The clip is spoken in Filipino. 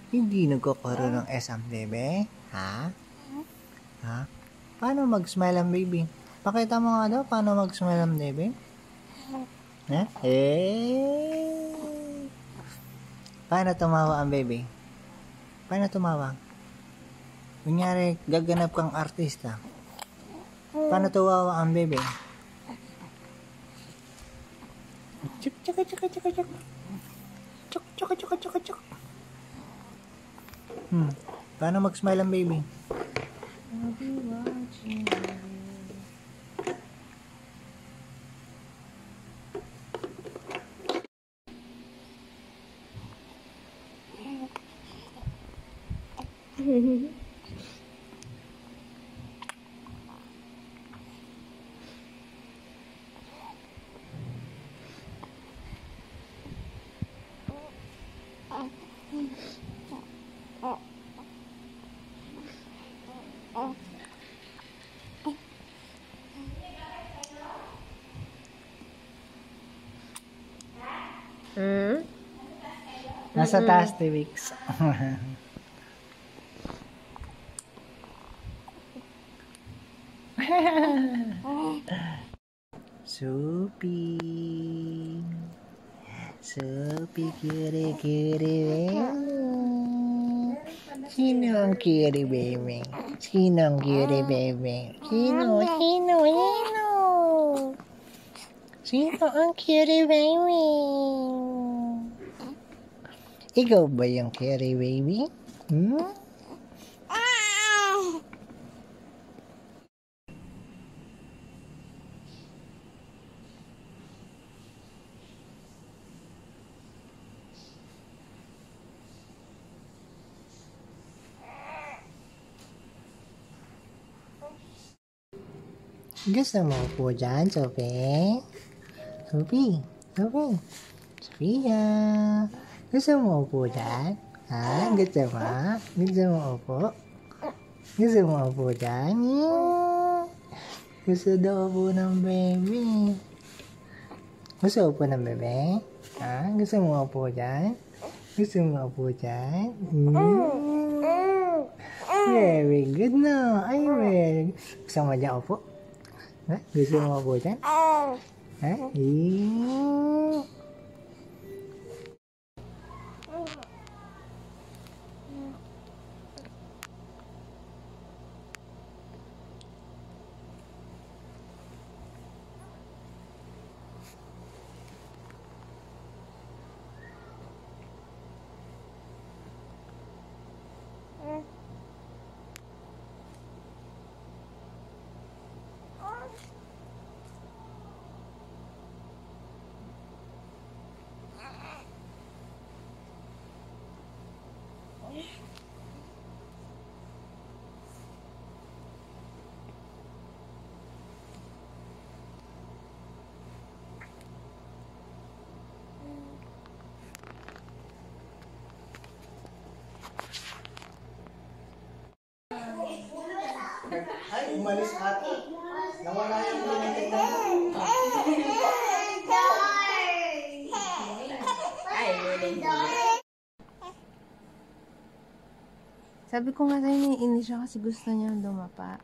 Hindi nagkakaroon ng SM, bebe? Ha? Ha? Paano mag-smile ang baby? Pakita mo nga daw paano mag-smile ang baby. Ha? Paano tumawa ang baby? Paano tumawa? Kunyari, gaganap kang artista. Paano tumawa ang baby? Chuk chuk chuk chuk chuk chuk. Chuk chuk chuk chuk chuk. Paano mag-smile ang baby? I'll be watching you. Nasa taas, T-Wix. Sophie. Sophie, cutie, baby. Sino ang cutie, baby? Sino ang cutie, baby? Sino? Sino ang cutie, baby? Ikaw ba yung cutie, baby? Gusto mo po dyan, Sophie? Sophia. Gusto mo po dyan? Ha? Gusto mo? Gusto mo po? Gusto mo po dyan? Gusto daw po ng baby. Gusto po ng bebe? Ha? Gusto mo po dyan? Gusto mo po dyan? Very good na. Ay, very good. Gusto mo dyan po? Ha? Gusto mo po dyan? Ha? Ay, umalis ata. Nawala yung limited na. Sabi ko nga sa'yo, naiinis siya kasi gusto niya dumapa.